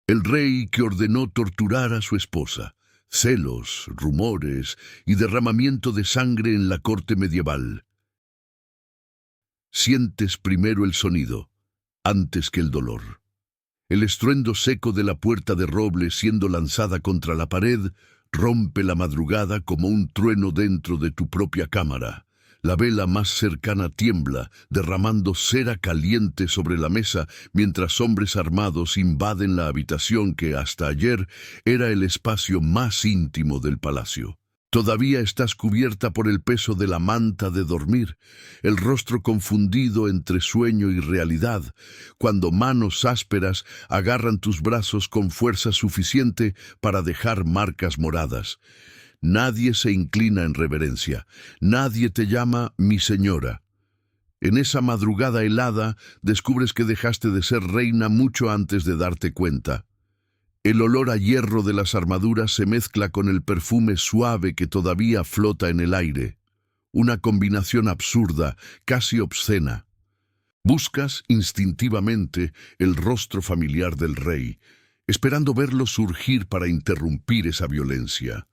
El rey que ordenó torturar a su esposa, celos, rumores y derramamiento de sangre en la corte medieval. Sientes primero el sonido, antes que el dolor. El estruendo seco de la puerta de roble siendo lanzada contra la pared rompe la madrugada como un trueno dentro de tu propia cámara. La vela más cercana tiembla, derramando cera caliente sobre la mesa, mientras hombres armados invaden la habitación que hasta ayer era el espacio más íntimo del palacio. Todavía estás cubierta por el peso de la manta de dormir, el rostro confundido entre sueño y realidad, cuando manos ásperas agarran tus brazos con fuerza suficiente para dejar marcas moradas. Nadie se inclina en reverencia, nadie te llama mi señora. En esa madrugada helada descubres que dejaste de ser reina mucho antes de darte cuenta. El olor a hierro de las armaduras se mezcla con el perfume suave que todavía flota en el aire. Una combinación absurda, casi obscena. Buscas instintivamente el rostro familiar del rey, esperando verlo surgir para interrumpir esa violencia.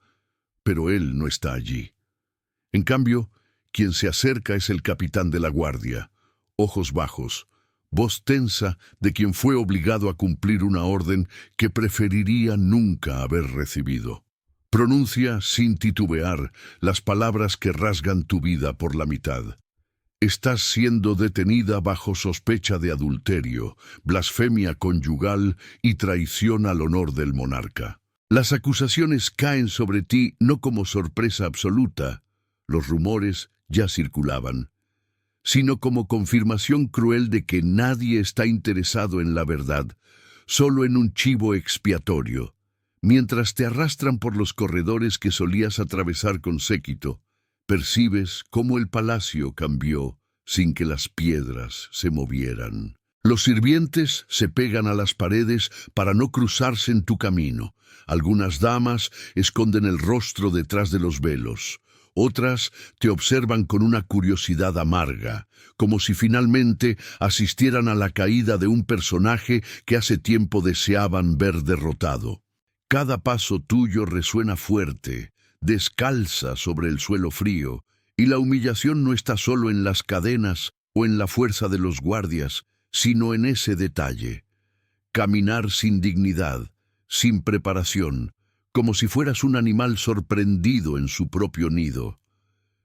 Pero él no está allí. En cambio, quien se acerca es el capitán de la guardia, ojos bajos, voz tensa de quien fue obligado a cumplir una orden que preferiría nunca haber recibido. Pronuncia sin titubear las palabras que rasgan tu vida por la mitad. Estás siendo detenida bajo sospecha de adulterio, blasfemia conyugal y traición al honor del monarca. Las acusaciones caen sobre ti no como sorpresa absoluta, los rumores ya circulaban, sino como confirmación cruel de que nadie está interesado en la verdad, solo en un chivo expiatorio. Mientras te arrastran por los corredores que solías atravesar con séquito, percibes cómo el palacio cambió sin que las piedras se movieran. Los sirvientes se pegan a las paredes para no cruzarse en tu camino. Algunas damas esconden el rostro detrás de los velos. Otras te observan con una curiosidad amarga, como si finalmente asistieran a la caída de un personaje que hace tiempo deseaban ver derrotado. Cada paso tuyo resuena fuerte, descalza sobre el suelo frío, y la humillación no está solo en las cadenas o en la fuerza de los guardias, sino en ese detalle. Caminar sin dignidad, sin preparación, como si fueras un animal sorprendido en su propio nido.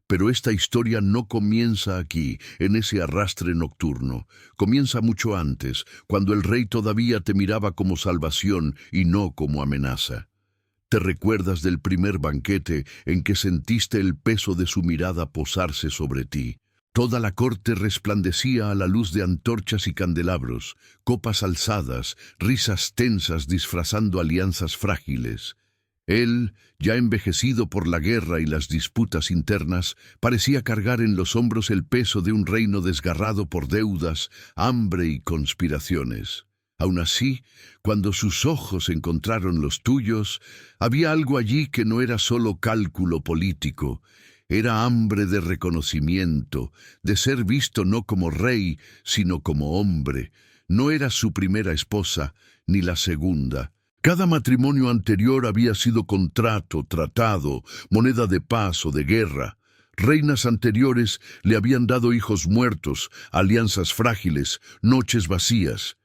Pero esta historia no comienza aquí, en ese arrastre nocturno. Comienza mucho antes, cuando el rey todavía te miraba como salvación y no como amenaza. ¿Te recuerdas del primer banquete en que sentiste el peso de su mirada posarse sobre ti? Toda la corte resplandecía a la luz de antorchas y candelabros, copas alzadas, risas tensas disfrazando alianzas frágiles. Él, ya envejecido por la guerra y las disputas internas, parecía cargar en los hombros el peso de un reino desgarrado por deudas, hambre y conspiraciones. Aun así, cuando sus ojos encontraron los tuyos, había algo allí que no era solo cálculo político. Era hambre de reconocimiento, de ser visto no como rey, sino como hombre. No era su primera esposa, ni la segunda. Cada matrimonio anterior había sido contrato, tratado, moneda de paz o de guerra. Reinas anteriores le habían dado hijos muertos, alianzas frágiles, noches vacías.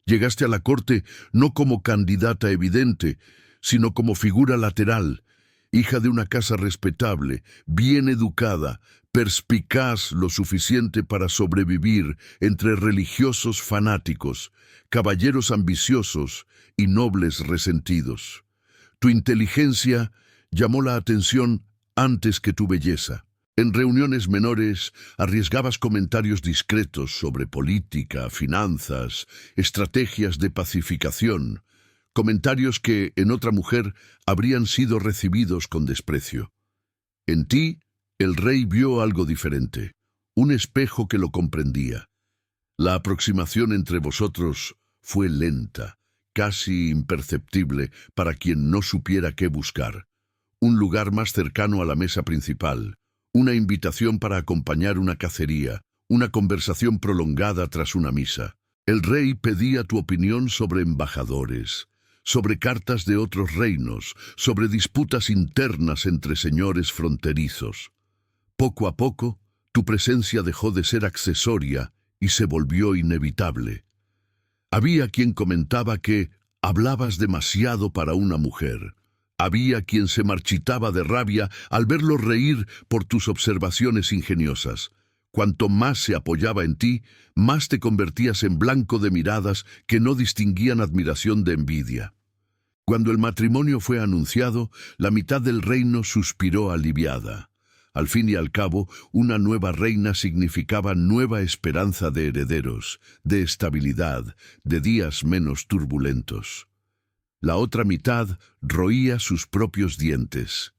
Llegaste a la corte no como candidata evidente, sino como figura lateral, hija de una casa respetable, bien educada, perspicaz lo suficiente para sobrevivir entre religiosos fanáticos, caballeros ambiciosos y nobles resentidos. Tu inteligencia llamó la atención antes que tu belleza. En reuniones menores arriesgabas comentarios discretos sobre política, finanzas, estrategias de pacificación, comentarios que en otra mujer habrían sido recibidos con desprecio. En ti, el rey vio algo diferente, un espejo que lo comprendía. La aproximación entre vosotros fue lenta, casi imperceptible para quien no supiera qué buscar. Un lugar más cercano a la mesa principal, una invitación para acompañar una cacería, una conversación prolongada tras una misa. El rey pedía tu opinión sobre embajadores, sobre cartas de otros reinos, sobre disputas internas entre señores fronterizos. Poco a poco, tu presencia dejó de ser accesoria y se volvió inevitable. Había quien comentaba que hablabas demasiado para una mujer. Había quien se marchitaba de rabia al verlo reír por tus observaciones ingeniosas. Cuanto más se apoyaba en ti, más te convertías en blanco de miradas que no distinguían admiración de envidia. Cuando el matrimonio fue anunciado, la mitad del reino suspiró aliviada. Al fin y al cabo, una nueva reina significaba nueva esperanza de herederos, de estabilidad, de días menos turbulentos. La otra mitad roía sus propios dientes.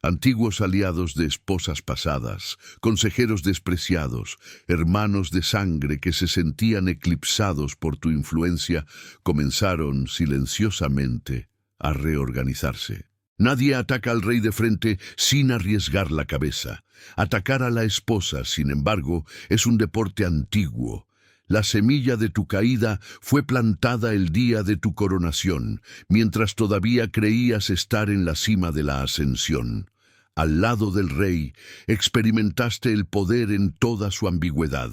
Antiguos aliados de esposas pasadas, consejeros despreciados, hermanos de sangre que se sentían eclipsados por tu influencia, comenzaron silenciosamente a reorganizarse. Nadie ataca al rey de frente sin arriesgar la cabeza. Atacar a la esposa, sin embargo, es un deporte antiguo. La semilla de tu caída fue plantada el día de tu coronación, mientras todavía creías estar en la cima de la ascensión. Al lado del rey, experimentaste el poder en toda su ambigüedad.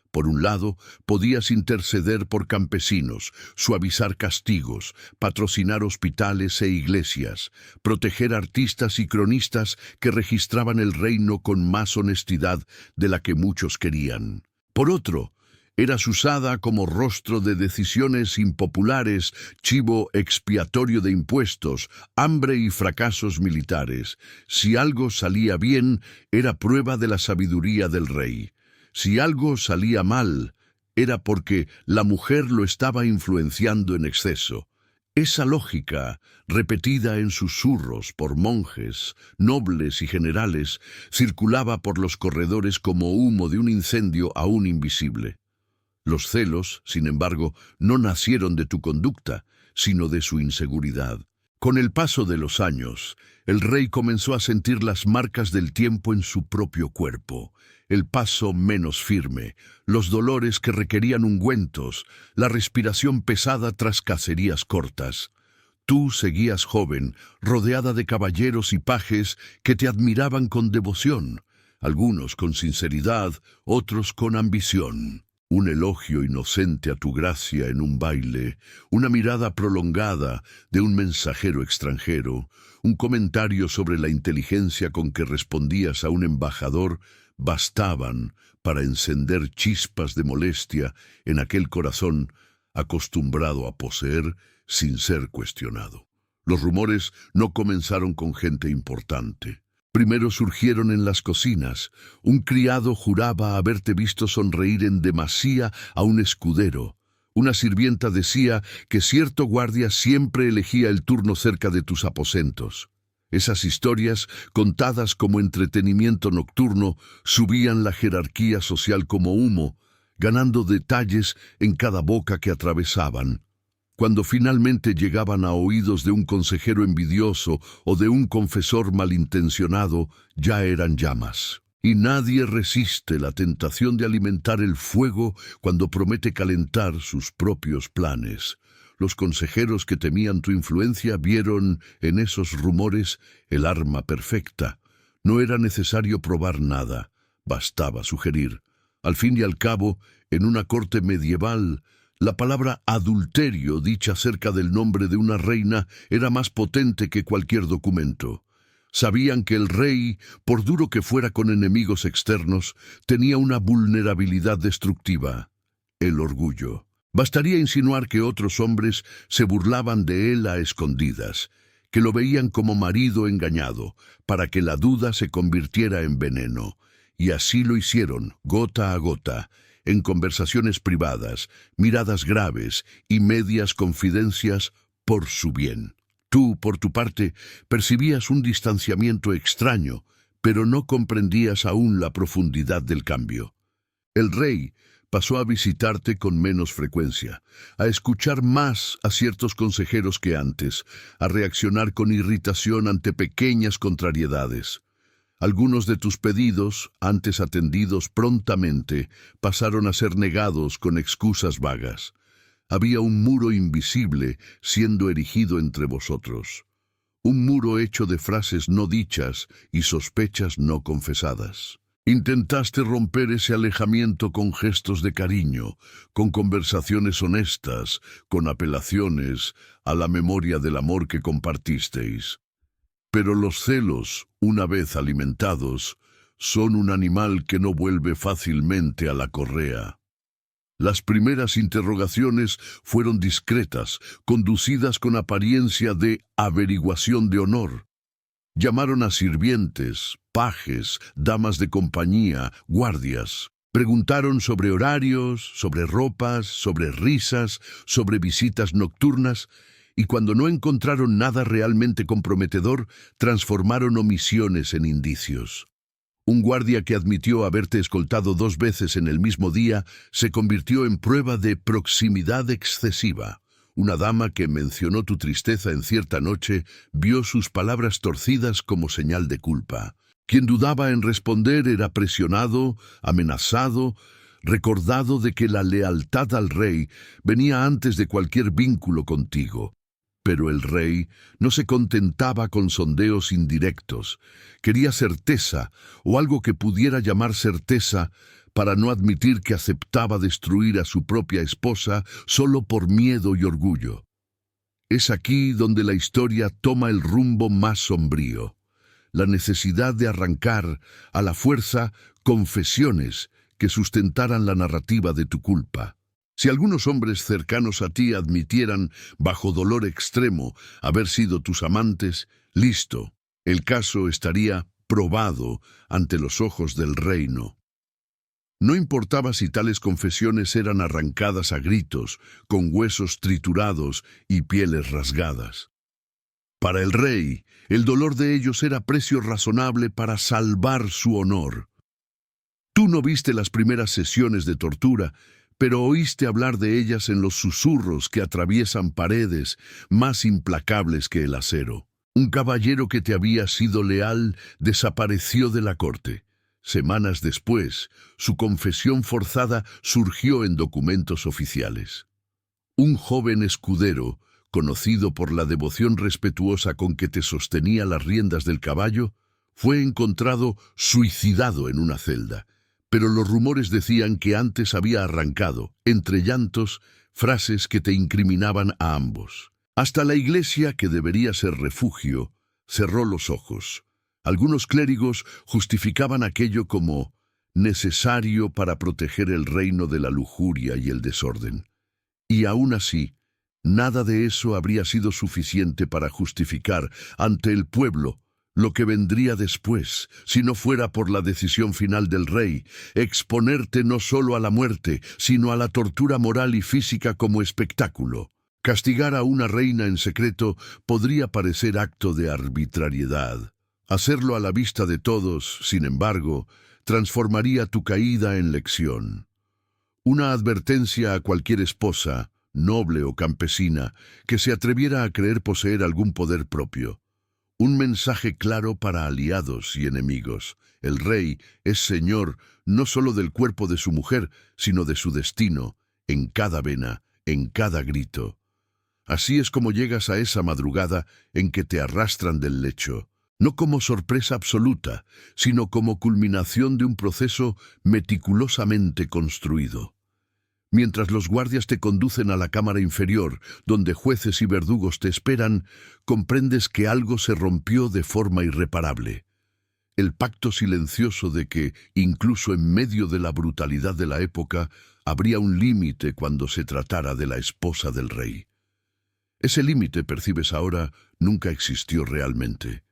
Por un lado, podías interceder por campesinos, suavizar castigos, patrocinar hospitales e iglesias, proteger artistas y cronistas que registraban el reino con más honestidad de la que muchos querían. Por otro, eras usada como rostro de decisiones impopulares, chivo expiatorio de impuestos, hambre y fracasos militares. Si algo salía bien, era prueba de la sabiduría del rey. Si algo salía mal, era porque la mujer lo estaba influenciando en exceso. Esa lógica, repetida en susurros por monjes, nobles y generales, circulaba por los corredores como humo de un incendio aún invisible. Los celos, sin embargo, no nacieron de tu conducta, sino de su inseguridad. Con el paso de los años, el rey comenzó a sentir las marcas del tiempo en su propio cuerpo. El paso menos firme, los dolores que requerían ungüentos, la respiración pesada tras cacerías cortas. Tú seguías joven, rodeada de caballeros y pajes que te admiraban con devoción, algunos con sinceridad, otros con ambición. Un elogio inocente a tu gracia en un baile, una mirada prolongada de un mensajero extranjero, un comentario sobre la inteligencia con que respondías a un embajador, bastaban para encender chispas de molestia en aquel corazón acostumbrado a poseer sin ser cuestionado. Los rumores no comenzaron con gente importante. Primero surgieron en las cocinas. Un criado juraba haberte visto sonreír en demasía a un escudero. Una sirvienta decía que cierto guardia siempre elegía el turno cerca de tus aposentos. Esas historias, contadas como entretenimiento nocturno, subían la jerarquía social como humo, ganando detalles en cada boca que atravesaban. Cuando finalmente llegaban a oídos de un consejero envidioso o de un confesor malintencionado, ya eran llamas. Y nadie resiste la tentación de alimentar el fuego cuando promete calentar sus propios planes. Los consejeros que temían tu influencia vieron en esos rumores el arma perfecta. No era necesario probar nada, bastaba sugerir. Al fin y al cabo, en una corte medieval, la palabra adulterio dicha acerca del nombre de una reina era más potente que cualquier documento. Sabían que el rey, por duro que fuera con enemigos externos, tenía una vulnerabilidad destructiva: el orgullo. Bastaría insinuar que otros hombres se burlaban de él a escondidas, que lo veían como marido engañado, para que la duda se convirtiera en veneno. Y así lo hicieron, gota a gota, en conversaciones privadas, miradas graves y medias confidencias por su bien. Tú, por tu parte, percibías un distanciamiento extraño, pero no comprendías aún la profundidad del cambio. El rey pasó a visitarte con menos frecuencia, a escuchar más a ciertos consejeros que antes, a reaccionar con irritación ante pequeñas contrariedades. Algunos de tus pedidos, antes atendidos prontamente, pasaron a ser negados con excusas vagas. Había un muro invisible siendo erigido entre vosotros, un muro hecho de frases no dichas y sospechas no confesadas. Intentaste romper ese alejamiento con gestos de cariño, con conversaciones honestas, con apelaciones a la memoria del amor que compartisteis. Pero los celos, una vez alimentados, son un animal que no vuelve fácilmente a la correa. Las primeras interrogaciones fueron discretas, conducidas con apariencia de averiguación de honor. Llamaron a sirvientes, pajes, damas de compañía, guardias. Preguntaron sobre horarios, sobre ropas, sobre risas, sobre visitas nocturnas, y cuando no encontraron nada realmente comprometedor, transformaron omisiones en indicios. Un guardia que admitió haberte escoltado 2 veces en el mismo día se convirtió en prueba de proximidad excesiva. Una dama que mencionó tu tristeza en cierta noche vio sus palabras torcidas como señal de culpa. Quien dudaba en responder era presionado, amenazado, recordado de que la lealtad al rey venía antes de cualquier vínculo contigo. Pero el rey no se contentaba con sondeos indirectos. Quería certeza, o algo que pudiera llamar certeza, para no admitir que aceptaba destruir a su propia esposa solo por miedo y orgullo. Es aquí donde la historia toma el rumbo más sombrío. La necesidad de arrancar, a la fuerza, confesiones que sustentaran la narrativa de tu culpa. Si algunos hombres cercanos a ti admitieran, bajo dolor extremo, haber sido tus amantes, listo, el caso estaría probado ante los ojos del reino. No importaba si tales confesiones eran arrancadas a gritos, con huesos triturados y pieles rasgadas. Para el rey, el dolor de ellos era precio razonable para salvar su honor. Tú no viste las primeras sesiones de tortura, pero oíste hablar de ellas en los susurros que atraviesan paredes más implacables que el acero. Un caballero que te había sido leal desapareció de la corte. Semanas después, su confesión forzada surgió en documentos oficiales. Un joven escudero, conocido por la devoción respetuosa con que te sostenía las riendas del caballo, fue encontrado suicidado en una celda. Pero los rumores decían que antes había arrancado, entre llantos, frases que te incriminaban a ambos. Hasta la iglesia, que debería ser refugio, cerró los ojos. Algunos clérigos justificaban aquello como necesario para proteger el reino de la lujuria y el desorden. Y aún así, nada de eso habría sido suficiente para justificar ante el pueblo lo que vendría después, si no fuera por la decisión final del rey, exponerte no solo a la muerte, sino a la tortura moral y física como espectáculo. Castigar a una reina en secreto podría parecer acto de arbitrariedad. Hacerlo a la vista de todos, sin embargo, transformaría tu caída en lección. Una advertencia a cualquier esposa, noble o campesina, que se atreviera a creer poseer algún poder propio. Un mensaje claro para aliados y enemigos. El rey es señor no solo del cuerpo de su mujer, sino de su destino, en cada vena, en cada grito. Así es como llegas a esa madrugada en que te arrastran del lecho, no como sorpresa absoluta, sino como culminación de un proceso meticulosamente construido. Mientras los guardias te conducen a la cámara inferior, donde jueces y verdugos te esperan, comprendes que algo se rompió de forma irreparable. El pacto silencioso de que, incluso en medio de la brutalidad de la época, habría un límite cuando se tratara de la esposa del rey. Ese límite, percibes ahora, nunca existió realmente.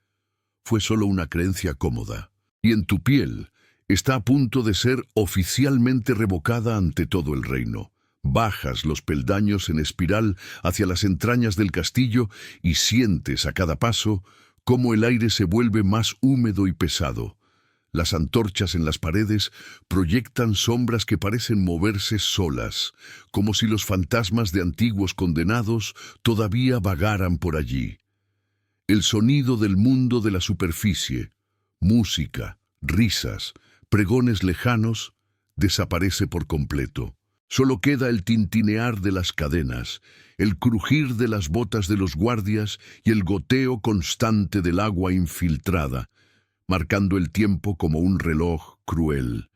Fue solo una creencia cómoda. Y en tu piel está a punto de ser oficialmente revocada ante todo el reino. Bajas los peldaños en espiral hacia las entrañas del castillo y sientes a cada paso cómo el aire se vuelve más húmedo y pesado. Las antorchas en las paredes proyectan sombras que parecen moverse solas, como si los fantasmas de antiguos condenados todavía vagaran por allí. El sonido del mundo de la superficie, música, risas, pregones lejanos, desaparece por completo. Solo queda el tintinear de las cadenas, el crujir de las botas de los guardias y el goteo constante del agua infiltrada, marcando el tiempo como un reloj cruel.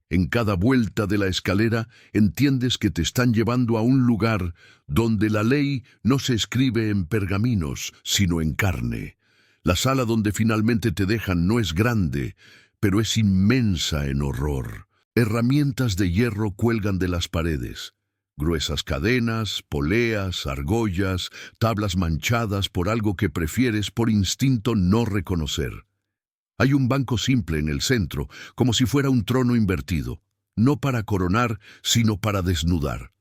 En cada vuelta de la escalera entiendes que te están llevando a un lugar donde la ley no se escribe en pergaminos, sino en carne. La sala donde finalmente te dejan no es grande, pero es inmensa en horror. Herramientas de hierro cuelgan de las paredes. Gruesas cadenas, poleas, argollas, tablas manchadas por algo que prefieres por instinto no reconocer. Hay un banco simple en el centro, como si fuera un trono invertido, no para coronar, sino para desnudar.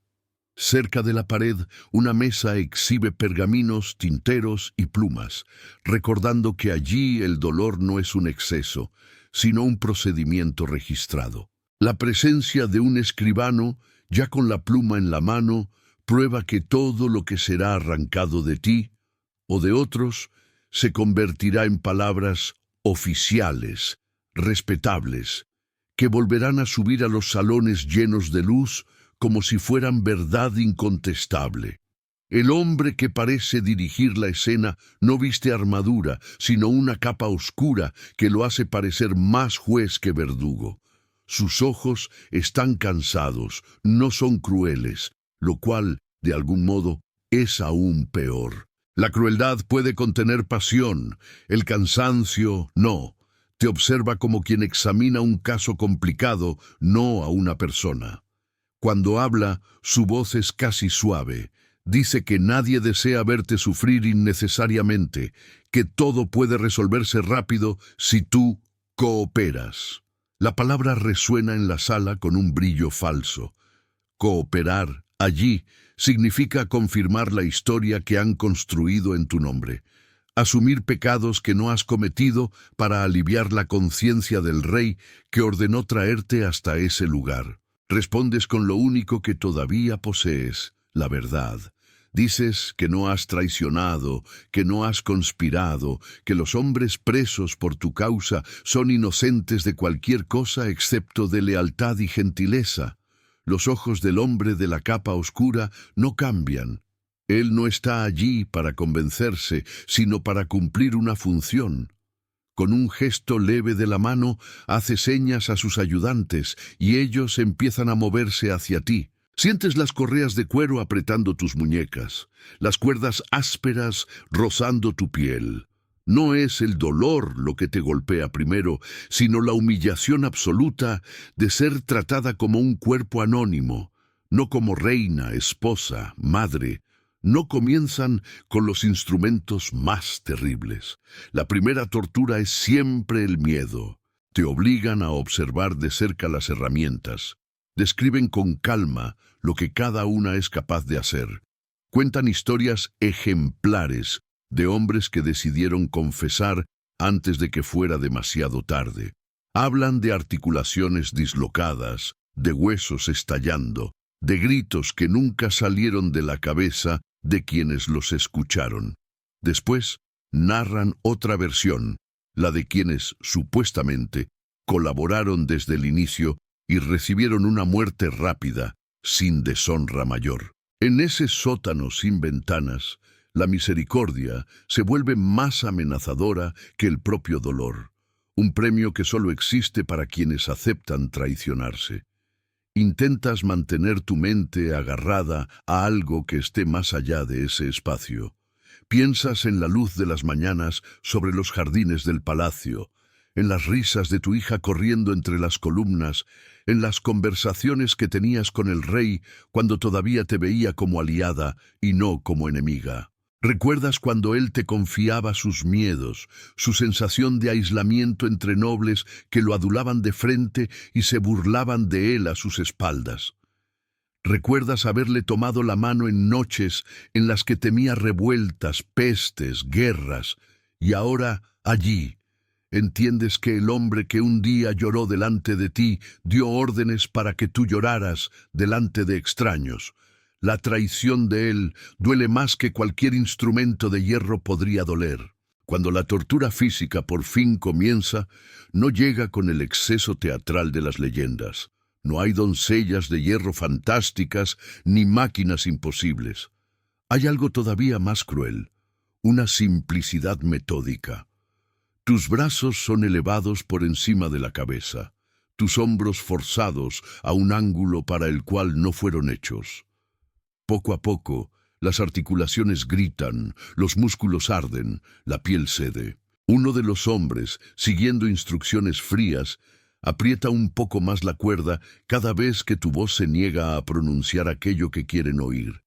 Cerca de la pared, una mesa exhibe pergaminos, tinteros y plumas, recordando que allí el dolor no es un exceso, sino un procedimiento registrado. La presencia de un escribano, ya con la pluma en la mano, prueba que todo lo que será arrancado de ti, o de otros, se convertirá en palabras oficiales, respetables, que volverán a subir a los salones llenos de luz como si fueran verdad incontestable. El hombre que parece dirigir la escena no viste armadura, sino una capa oscura que lo hace parecer más juez que verdugo. Sus ojos están cansados, no son crueles, lo cual, de algún modo, es aún peor. La crueldad puede contener pasión, el cansancio no. Te observa como quien examina un caso complicado, no a una persona. Cuando habla, su voz es casi suave. Dice que nadie desea verte sufrir innecesariamente, que todo puede resolverse rápido si tú cooperas. La palabra resuena en la sala con un brillo falso. Cooperar, allí, significa confirmar la historia que han construido en tu nombre. Asumir pecados que no has cometido para aliviar la conciencia del rey que ordenó traerte hasta ese lugar. Respondes con lo único que todavía posees, la verdad. Dices que no has traicionado, que no has conspirado, que los hombres presos por tu causa son inocentes de cualquier cosa excepto de lealtad y gentileza. Los ojos del hombre de la capa oscura no cambian. Él no está allí para convencerse, sino para cumplir una función. Con un gesto leve de la mano, hace señas a sus ayudantes y ellos empiezan a moverse hacia ti. Sientes las correas de cuero apretando tus muñecas, las cuerdas ásperas rozando tu piel. No es el dolor lo que te golpea primero, sino la humillación absoluta de ser tratada como un cuerpo anónimo, no como reina, esposa, madre. No comienzan con los instrumentos más terribles. La primera tortura es siempre el miedo. Te obligan a observar de cerca las herramientas. Describen con calma lo que cada una es capaz de hacer. Cuentan historias ejemplares de hombres que decidieron confesar antes de que fuera demasiado tarde. Hablan de articulaciones dislocadas, de huesos estallando, de gritos que nunca salieron de la cabeza de quienes los escucharon. Después, narran otra versión, la de quienes, supuestamente, colaboraron desde el inicio y recibieron una muerte rápida, sin deshonra mayor. En ese sótano sin ventanas, la misericordia se vuelve más amenazadora que el propio dolor, un premio que solo existe para quienes aceptan traicionarse. Intentas mantener tu mente agarrada a algo que esté más allá de ese espacio. Piensas en la luz de las mañanas sobre los jardines del palacio, en las risas de tu hija corriendo entre las columnas, en las conversaciones que tenías con el rey cuando todavía te veía como aliada y no como enemiga. Recuerdas cuando él te confiaba sus miedos, su sensación de aislamiento entre nobles que lo adulaban de frente y se burlaban de él a sus espaldas. Recuerdas haberle tomado la mano en noches en las que temía revueltas, pestes, guerras, y ahora allí. Entiendes que el hombre que un día lloró delante de ti dio órdenes para que tú lloraras delante de extraños. La traición de él duele más que cualquier instrumento de hierro podría doler. Cuando la tortura física por fin comienza, no llega con el exceso teatral de las leyendas. No hay doncellas de hierro fantásticas ni máquinas imposibles. Hay algo todavía más cruel, una simplicidad metódica. Tus brazos son elevados por encima de la cabeza, tus hombros forzados a un ángulo para el cual no fueron hechos. Poco a poco, las articulaciones gritan, los músculos arden, la piel cede. Uno de los hombres, siguiendo instrucciones frías, aprieta un poco más la cuerda cada vez que tu voz se niega a pronunciar aquello que quieren oír.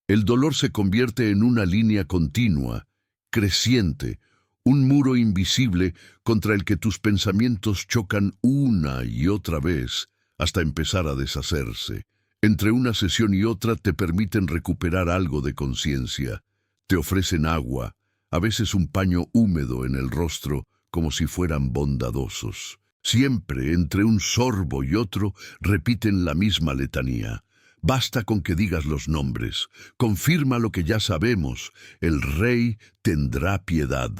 El dolor se convierte en una línea continua, creciente, un muro invisible contra el que tus pensamientos chocan una y otra vez hasta empezar a deshacerse. Entre una sesión y otra te permiten recuperar algo de conciencia. Te ofrecen agua, a veces un paño húmedo en el rostro, como si fueran bondadosos. Siempre, entre un sorbo y otro, repiten la misma letanía. Basta con que digas los nombres. Confirma lo que ya sabemos. El rey tendrá piedad.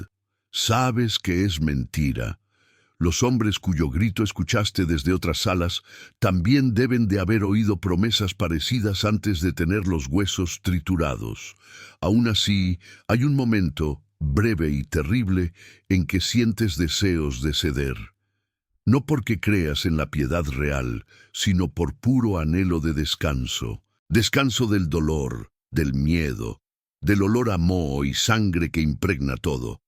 Sabes que es mentira. Los hombres cuyo grito escuchaste desde otras salas también deben de haber oído promesas parecidas antes de tener los huesos triturados. Aún así, hay un momento, breve y terrible, en que sientes deseos de ceder. No porque creas en la piedad real, sino por puro anhelo de descanso. Descanso del dolor, del miedo, del olor a moho y sangre que impregna todo.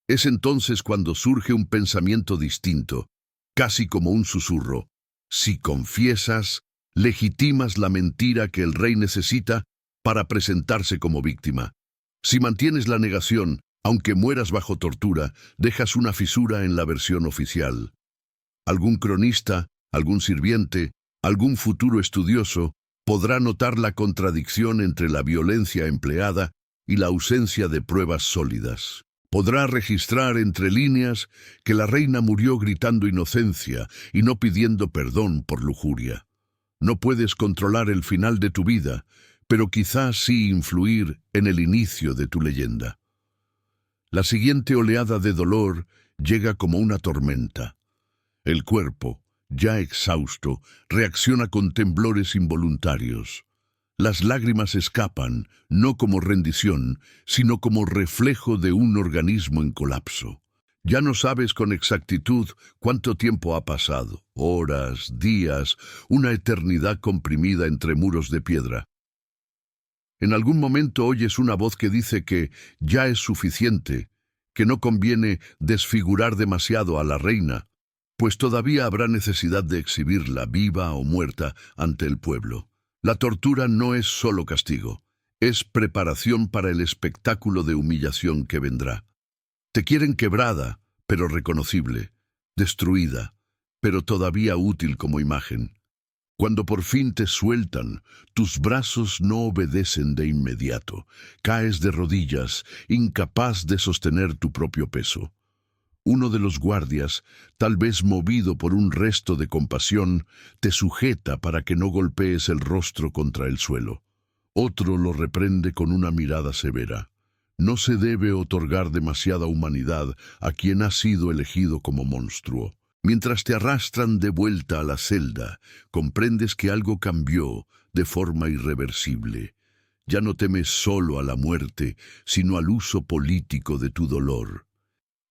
Es entonces cuando surge un pensamiento distinto, casi como un susurro. Si confiesas, legitimas la mentira que el rey necesita para presentarse como víctima. Si mantienes la negación, aunque mueras bajo tortura, dejas una fisura en la versión oficial. Algún cronista, algún sirviente, algún futuro estudioso podrá notar la contradicción entre la violencia empleada y la ausencia de pruebas sólidas. Podrá registrar entre líneas que la reina murió gritando inocencia y no pidiendo perdón por lujuria. No puedes controlar el final de tu vida, pero quizás sí influir en el inicio de tu leyenda. La siguiente oleada de dolor llega como una tormenta. El cuerpo, ya exhausto, reacciona con temblores involuntarios. Las lágrimas escapan, no como rendición, sino como reflejo de un organismo en colapso. Ya no sabes con exactitud cuánto tiempo ha pasado, horas, días, una eternidad comprimida entre muros de piedra. En algún momento oyes una voz que dice que ya es suficiente, que no conviene desfigurar demasiado a la reina, pues todavía habrá necesidad de exhibirla, viva o muerta, ante el pueblo. La tortura no es solo castigo, es preparación para el espectáculo de humillación que vendrá. Te quieren quebrada, pero reconocible, destruida, pero todavía útil como imagen. Cuando por fin te sueltan, tus brazos no obedecen de inmediato. Caes de rodillas, incapaz de sostener tu propio peso. Uno de los guardias, tal vez movido por un resto de compasión, te sujeta para que no golpees el rostro contra el suelo. Otro lo reprende con una mirada severa. No se debe otorgar demasiada humanidad a quien ha sido elegido como monstruo. Mientras te arrastran de vuelta a la celda, comprendes que algo cambió de forma irreversible. Ya no temes solo a la muerte, sino al uso político de tu dolor.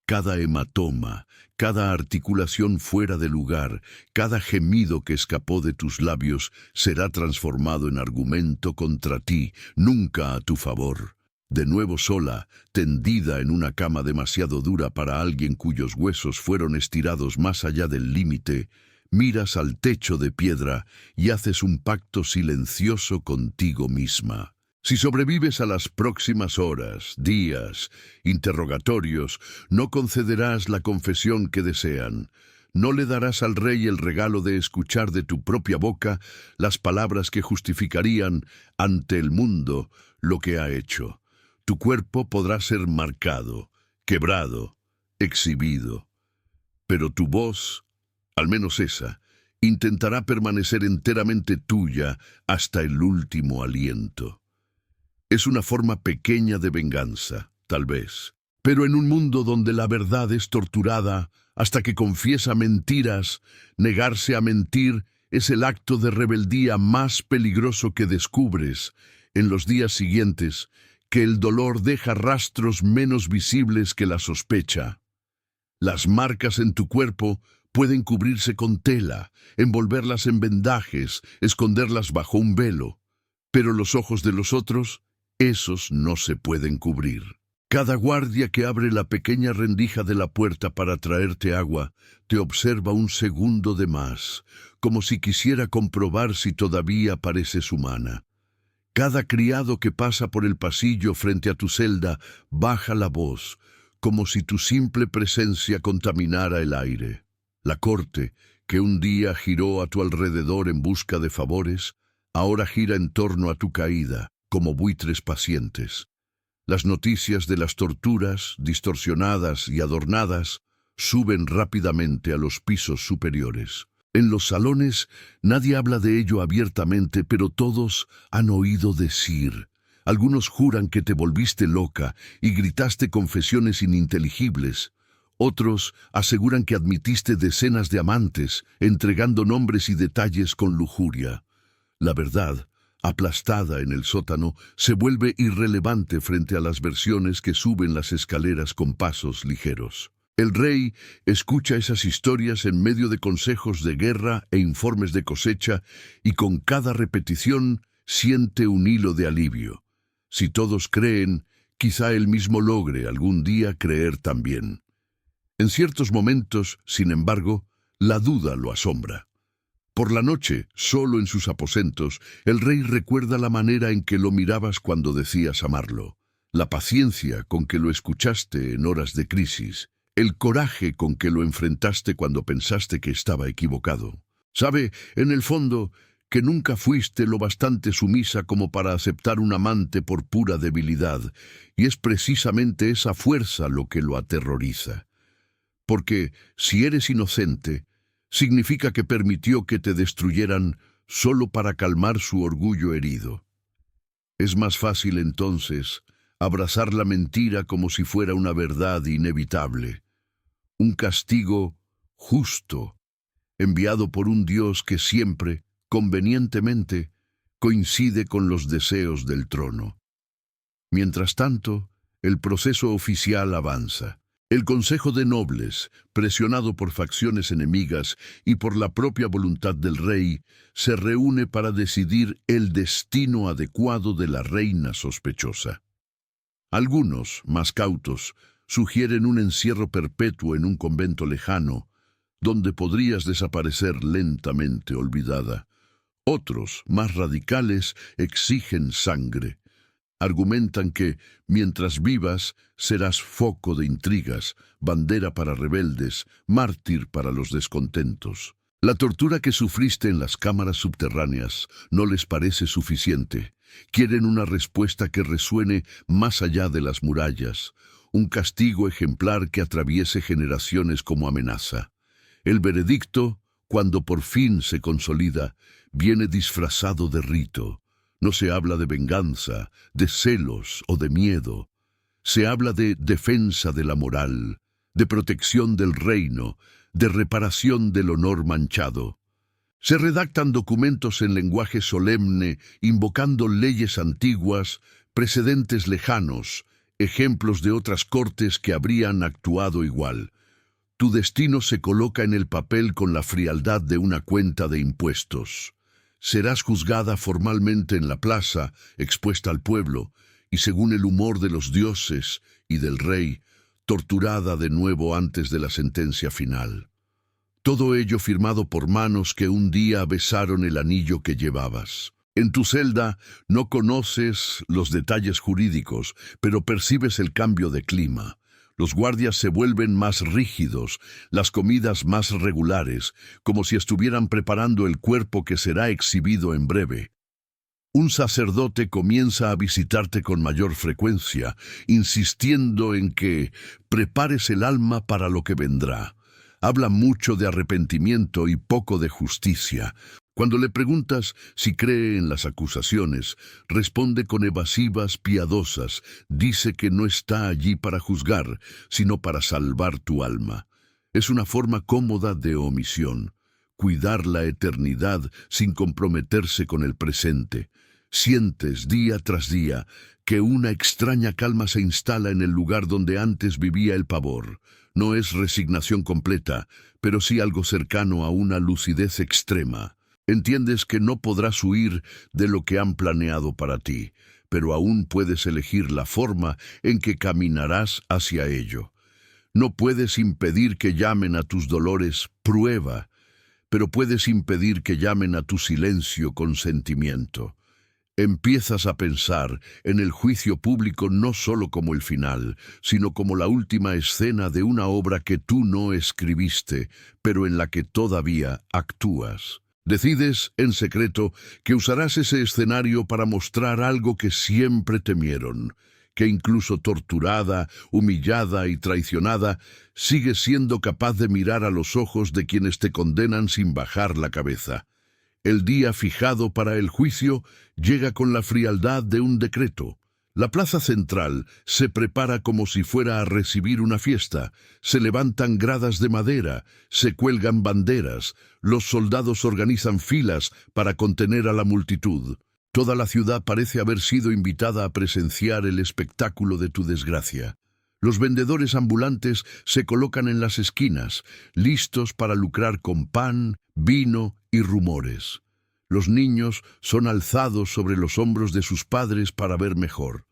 Cada hematoma, cada articulación fuera de lugar, cada gemido que escapó de tus labios será transformado en argumento contra ti, nunca a tu favor. De nuevo sola, tendida en una cama demasiado dura para alguien cuyos huesos fueron estirados más allá del límite, miras al techo de piedra y haces un pacto silencioso contigo misma. Si sobrevives a las próximas horas, días, interrogatorios, no concederás la confesión que desean. No le darás al rey el regalo de escuchar de tu propia boca las palabras que justificarían ante el mundo lo que ha hecho. Tu cuerpo podrá ser marcado, quebrado, exhibido. Pero tu voz, al menos esa, intentará permanecer enteramente tuya hasta el último aliento. Es una forma pequeña de venganza, tal vez. Pero en un mundo donde la verdad es torturada hasta que confiesa mentiras, negarse a mentir es el acto de rebeldía más peligroso que descubres en los días siguientes, que el dolor deja rastros menos visibles que la sospecha. Las marcas en tu cuerpo pueden cubrirse con tela, envolverlas en vendajes, esconderlas bajo un velo, pero los ojos de los otros, esos no se pueden cubrir. Cada guardia que abre la pequeña rendija de la puerta para traerte agua, te observa un segundo de más, como si quisiera comprobar si todavía pareces humana. Cada criado que pasa por el pasillo frente a tu celda baja la voz, como si tu simple presencia contaminara el aire. La corte, que un día giró a tu alrededor en busca de favores, ahora gira en torno a tu caída, como buitres pacientes. Las noticias de las torturas, distorsionadas y adornadas, suben rápidamente a los pisos superiores. En los salones nadie habla de ello abiertamente, pero todos han oído decir. Algunos juran que te volviste loca y gritaste confesiones ininteligibles. Otros aseguran que admitiste decenas de amantes, entregando nombres y detalles con lujuria. La verdad, aplastada en el sótano, se vuelve irrelevante frente a las versiones que suben las escaleras con pasos ligeros. El rey escucha esas historias en medio de consejos de guerra e informes de cosecha, y con cada repetición siente un hilo de alivio. Si todos creen, quizá él mismo logre algún día creer también. En ciertos momentos, sin embargo, la duda lo asombra. Por la noche, solo en sus aposentos, el rey recuerda la manera en que lo mirabas cuando decías amarlo, la paciencia con que lo escuchaste en horas de crisis, el coraje con que lo enfrentaste cuando pensaste que estaba equivocado. Sabe, en el fondo, que nunca fuiste lo bastante sumisa como para aceptar un amante por pura debilidad, y es precisamente esa fuerza lo que lo aterroriza. Porque, si eres inocente, significa que permitió que te destruyeran solo para calmar su orgullo herido. Es más fácil entonces abrazar la mentira como si fuera una verdad inevitable, un castigo justo, enviado por un Dios que siempre, convenientemente, coincide con los deseos del trono. Mientras tanto, el proceso oficial avanza. El Consejo de Nobles, presionado por facciones enemigas y por la propia voluntad del rey, se reúne para decidir el destino adecuado de la reina sospechosa. Algunos, más cautos, sugieren un encierro perpetuo en un convento lejano, donde podrías desaparecer lentamente olvidada. Otros, más radicales, exigen sangre. Argumentan que, mientras vivas, serás foco de intrigas, bandera para rebeldes, mártir para los descontentos. La tortura que sufriste en las cámaras subterráneas no les parece suficiente. Quieren una respuesta que resuene más allá de las murallas, un castigo ejemplar que atraviese generaciones como amenaza. El veredicto, cuando por fin se consolida, viene disfrazado de rito. No se habla de venganza, de celos o de miedo. Se habla de defensa de la moral, de protección del reino, de reparación del honor manchado. Se redactan documentos en lenguaje solemne, invocando leyes antiguas, precedentes lejanos, ejemplos de otras cortes que habrían actuado igual. Tu destino se coloca en el papel con la frialdad de una cuenta de impuestos. Serás juzgada formalmente en la plaza, expuesta al pueblo, y según el humor de los dioses y del rey, torturada de nuevo antes de la sentencia final. Todo ello firmado por manos que un día besaron el anillo que llevabas. En tu celda no conoces los detalles jurídicos, pero percibes el cambio de clima. Los guardias se vuelven más rígidos, las comidas más regulares, como si estuvieran preparando el cuerpo que será exhibido en breve. Un sacerdote comienza a visitarte con mayor frecuencia, insistiendo en que prepares el alma para lo que vendrá. Habla mucho de arrepentimiento y poco de justicia. Cuando le preguntas si cree en las acusaciones, responde con evasivas piadosas. Dice que no está allí para juzgar, sino para salvar tu alma. Es una forma cómoda de omisión. cuidar la eternidad sin comprometerse con el presente. Sientes día tras día que una extraña calma se instala en el lugar donde antes vivía el pavor. No es resignación completa, pero sí algo cercano a una lucidez extrema. Entiendes que no podrás huir de lo que han planeado para ti, pero aún puedes elegir la forma en que caminarás hacia ello. No puedes impedir que llamen a tus dolores prueba, pero puedes impedir que llamen a tu silencio consentimiento. Empiezas a pensar en el juicio público no solo como el final, sino como la última escena de una obra que tú no escribiste, pero en la que todavía actúas. Decides, en secreto, que usarás ese escenario para mostrar algo que siempre temieron, que incluso torturada, humillada y traicionada, sigues siendo capaz de mirar a los ojos de quienes te condenan sin bajar la cabeza. El día fijado para el juicio llega con la frialdad de un decreto. La plaza central se prepara como si fuera a recibir una fiesta. Se levantan gradas de madera, se cuelgan banderas, los soldados organizan filas para contener a la multitud. Toda la ciudad parece haber sido invitada a presenciar el espectáculo de tu desgracia. Los vendedores ambulantes se colocan en las esquinas, listos para lucrar con pan, vino y rumores. Los niños son alzados sobre los hombros de sus padres para ver mejor.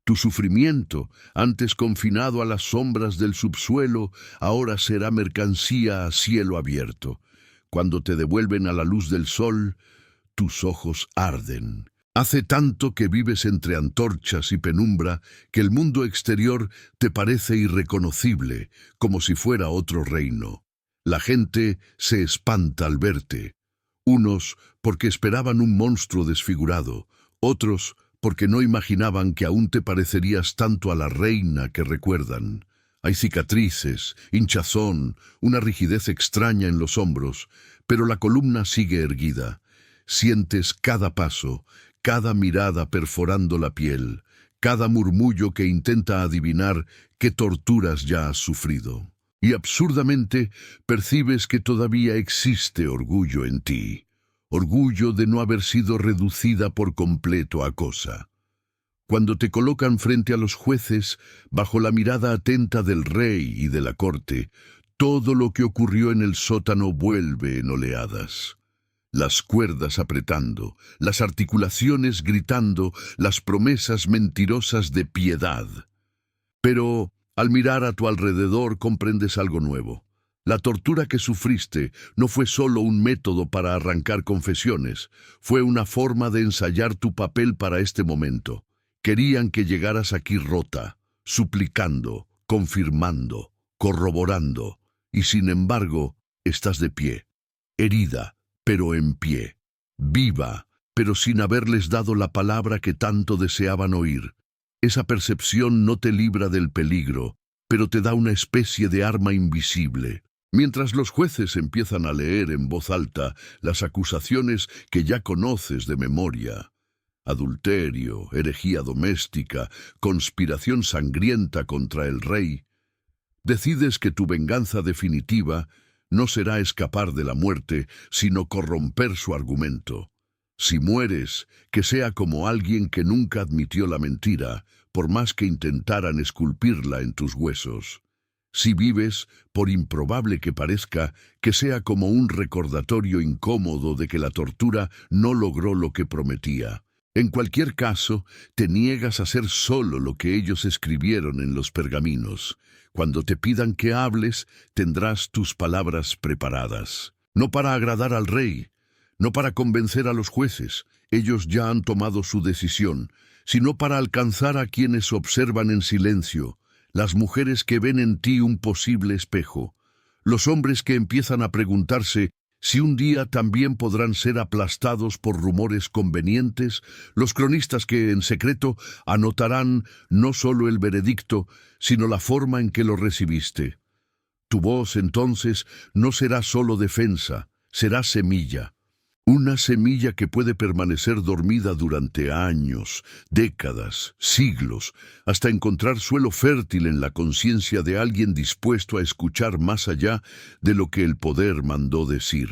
Tu sufrimiento, antes confinado a las sombras del subsuelo, ahora será mercancía a cielo abierto. Cuando te devuelven a la luz del sol, tus ojos arden. Hace tanto que vives entre antorchas y penumbra que el mundo exterior te parece irreconocible, como si fuera otro reino. La gente se espanta al verte. Unos porque esperaban un monstruo desfigurado, otros porque no imaginaban que aún te parecerías tanto a la reina que recuerdan. Hay cicatrices, hinchazón, una rigidez extraña en los hombros, pero la columna sigue erguida. Sientes cada paso, cada mirada perforando la piel, cada murmullo que intenta adivinar qué torturas ya has sufrido. Y absurdamente percibes que todavía existe orgullo en ti, orgullo de no haber sido reducida por completo a cosa. Cuando te colocan frente a los jueces, bajo la mirada atenta del rey y de la corte, todo lo que ocurrió en el sótano vuelve en oleadas. Las cuerdas apretando, las articulaciones gritando, las promesas mentirosas de piedad. Pero al mirar a tu alrededor comprendes algo nuevo. La tortura que sufriste no fue solo un método para arrancar confesiones, fue una forma de ensayar tu papel para este momento. Querían que llegaras aquí rota, suplicando, confirmando, corroborando, y sin embargo, estás de pie, herida, pero en pie, viva, pero sin haberles dado la palabra que tanto deseaban oír. Esa percepción no te libra del peligro, pero te da una especie de arma invisible. Mientras los jueces empiezan a leer en voz alta las acusaciones que ya conoces de memoria. Adulterio, herejía doméstica, conspiración sangrienta contra el rey. Decides que tu venganza definitiva no será escapar de la muerte, sino corromper su argumento. Si mueres, que sea como alguien que nunca admitió la mentira, por más que intentaran esculpirla en tus huesos. Si vives, por improbable que parezca, que sea como un recordatorio incómodo de que la tortura no logró lo que prometía. En cualquier caso, te niegas a hacer solo lo que ellos escribieron en los pergaminos. Cuando te pidan que hables, tendrás tus palabras preparadas. No para agradar al rey, no para convencer a los jueces, ellos ya han tomado su decisión, sino para alcanzar a quienes observan en silencio, las mujeres que ven en ti un posible espejo, los hombres que empiezan a preguntarse si un día también podrán ser aplastados por rumores convenientes, los cronistas que, en secreto, anotarán no solo el veredicto, sino la forma en que lo recibiste. Tu voz, entonces, no será solo defensa, será semilla. Una semilla que puede permanecer dormida durante años, décadas, siglos, hasta encontrar suelo fértil en la conciencia de alguien dispuesto a escuchar más allá de lo que el poder mandó decir.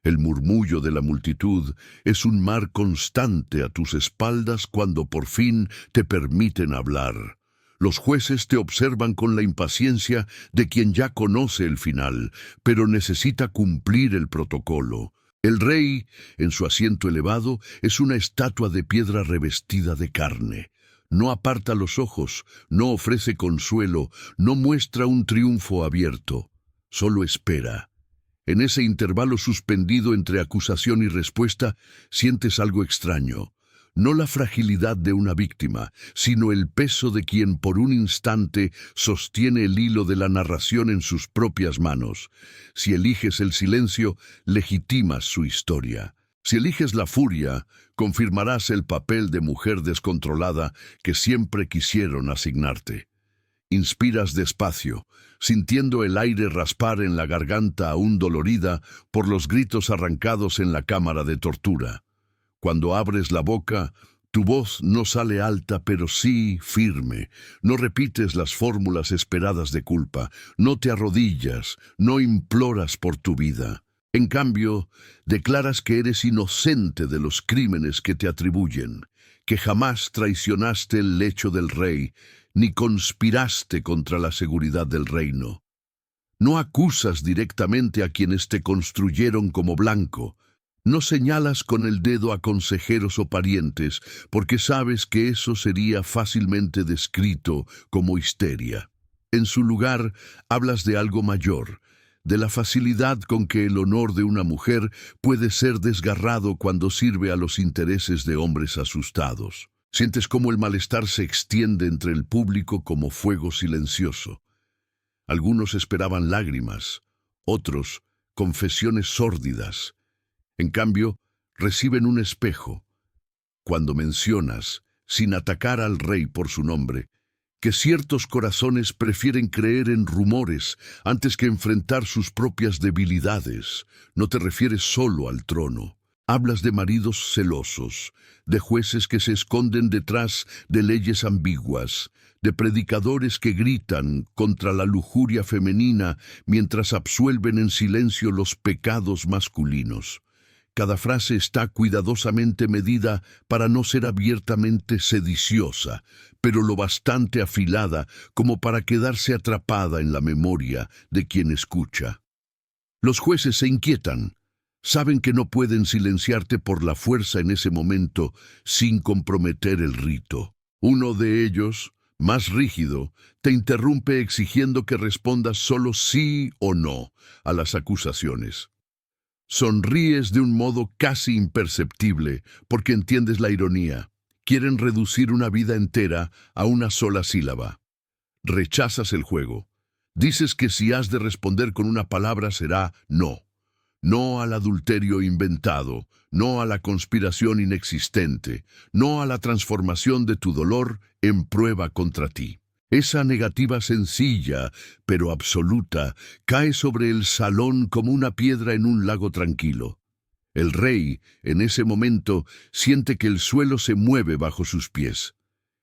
El murmullo de la multitud es un mar constante a tus espaldas cuando por fin te permiten hablar. Los jueces te observan con la impaciencia de quien ya conoce el final, pero necesita cumplir el protocolo. El rey, en su asiento elevado, es una estatua de piedra revestida de carne. No aparta los ojos, no ofrece consuelo, no muestra un triunfo abierto. Solo espera. En ese intervalo suspendido entre acusación y respuesta, sientes algo extraño. No la fragilidad de una víctima, sino el peso de quien por un instante sostiene el hilo de la narración en sus propias manos. Si eliges el silencio, legitimas su historia. Si eliges la furia, confirmarás el papel de mujer descontrolada que siempre quisieron asignarte. Inspiras despacio, sintiendo el aire raspar en la garganta aún dolorida por los gritos arrancados en la cámara de tortura. Cuando abres la boca, tu voz no sale alta, pero sí firme. No repites las fórmulas esperadas de culpa, no te arrodillas, no imploras por tu vida. En cambio, declaras que eres inocente de los crímenes que te atribuyen, que jamás traicionaste el lecho del rey, ni conspiraste contra la seguridad del reino. No acusas directamente a quienes te construyeron como blanco. No señalas con el dedo a consejeros o parientes, porque sabes que eso sería fácilmente descrito como histeria. En su lugar, hablas de algo mayor, de la facilidad con que el honor de una mujer puede ser desgarrado cuando sirve a los intereses de hombres asustados. Sientes cómo el malestar se extiende entre el público como fuego silencioso. Algunos esperaban lágrimas, otros confesiones sórdidas. En cambio, reciben un espejo. Cuando mencionas, sin atacar al rey por su nombre, que ciertos corazones prefieren creer en rumores antes que enfrentar sus propias debilidades, no te refieres solo al trono. Hablas de maridos celosos, de jueces que se esconden detrás de leyes ambiguas, de predicadores que gritan contra la lujuria femenina mientras absuelven en silencio los pecados masculinos. Cada frase está cuidadosamente medida para no ser abiertamente sediciosa, pero lo bastante afilada como para quedarse atrapada en la memoria de quien escucha. Los jueces se inquietan. Saben que no pueden silenciarte por la fuerza en ese momento sin comprometer el rito. Uno de ellos, más rígido, te interrumpe exigiendo que respondas solo sí o no a las acusaciones. Sonríes de un modo casi imperceptible porque entiendes la ironía. Quieren reducir una vida entera a una sola sílaba. Rechazas el juego. Dices que si has de responder con una palabra será no. No al adulterio inventado, no a la conspiración inexistente, no a la transformación de tu dolor en prueba contra ti. Esa negativa sencilla, pero absoluta, cae sobre el salón como una piedra en un lago tranquilo. El rey, en ese momento, siente que el suelo se mueve bajo sus pies.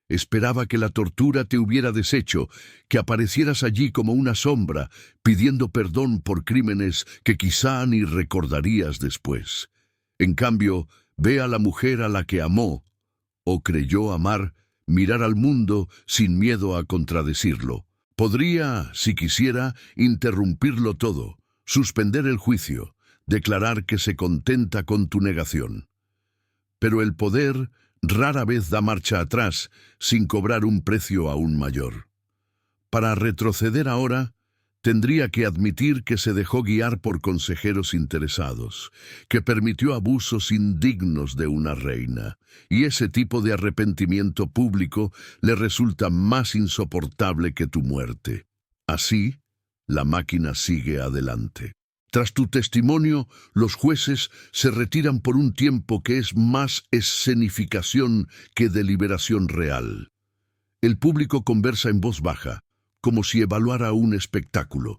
Esperaba que la tortura te hubiera deshecho, que aparecieras allí como una sombra, pidiendo perdón por crímenes que quizá ni recordarías después. En cambio, ve a la mujer a la que amó, o creyó amar, mirar al mundo sin miedo a contradecirlo. Podría, si quisiera, interrumpirlo todo, suspender el juicio, declarar que se contenta con tu negación. Pero el poder rara vez da marcha atrás sin cobrar un precio aún mayor. Para retroceder ahora, tendría que admitir que se dejó guiar por consejeros interesados, que permitió abusos indignos de una reina, y ese tipo de arrepentimiento público le resulta más insoportable que tu muerte. Así, la máquina sigue adelante. Tras tu testimonio, los jueces se retiran por un tiempo que es más escenificación que deliberación real. El público conversa en voz baja, como si evaluara un espectáculo.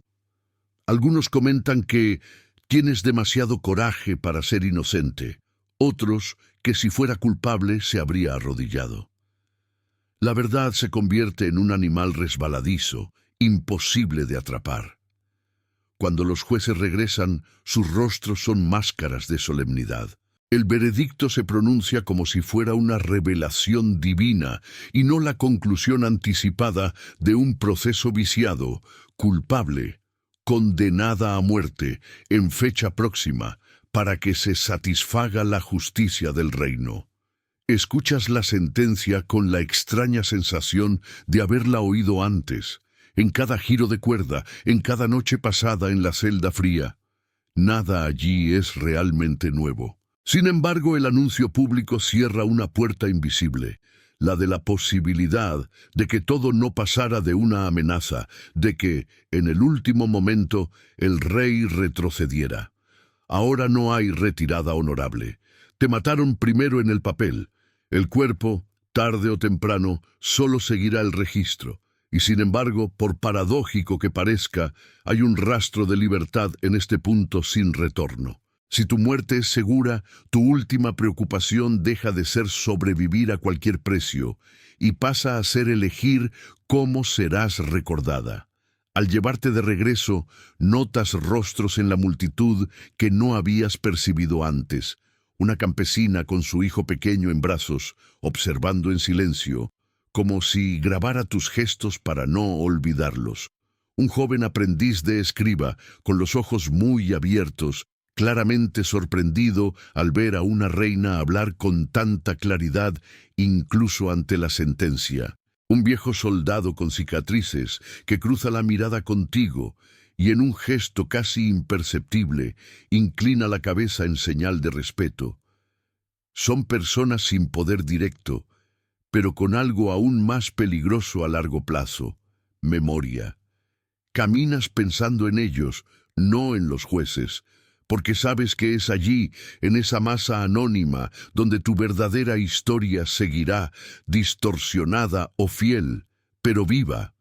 Algunos comentan que tienes demasiado coraje para ser inocente, otros que si fuera culpable se habría arrodillado. La verdad se convierte en un animal resbaladizo, imposible de atrapar. Cuando los jueces regresan, sus rostros son máscaras de solemnidad. El veredicto se pronuncia como si fuera una revelación divina y no la conclusión anticipada de un proceso viciado, culpable, condenada a muerte, en fecha próxima, para que se satisfaga la justicia del reino. Escuchas la sentencia con la extraña sensación de haberla oído antes, en cada giro de cuerda, en cada noche pasada en la celda fría. Nada allí es realmente nuevo. Sin embargo, el anuncio público cierra una puerta invisible, la de la posibilidad de que todo no pasara de una amenaza, de que, en el último momento, el rey retrocediera. Ahora no hay retirada honorable. Te mataron primero en el papel. El cuerpo, tarde o temprano, solo seguirá el registro. Y sin embargo, por paradójico que parezca, hay un rastro de libertad en este punto sin retorno. Si tu muerte es segura, tu última preocupación deja de ser sobrevivir a cualquier precio y pasa a ser elegir cómo serás recordada. Al llevarte de regreso, notas rostros en la multitud que no habías percibido antes. Una campesina con su hijo pequeño en brazos, observando en silencio, como si grabara tus gestos para no olvidarlos. Un joven aprendiz de escriba, con los ojos muy abiertos, claramente sorprendido al ver a una reina hablar con tanta claridad, incluso ante la sentencia. Un viejo soldado con cicatrices que cruza la mirada contigo y en un gesto casi imperceptible inclina la cabeza en señal de respeto. Son personas sin poder directo, pero con algo aún más peligroso a largo plazo: memoria. Caminas pensando en ellos, no en los jueces, porque sabes que es allí, en esa masa anónima, donde tu verdadera historia seguirá, distorsionada o fiel, pero viva.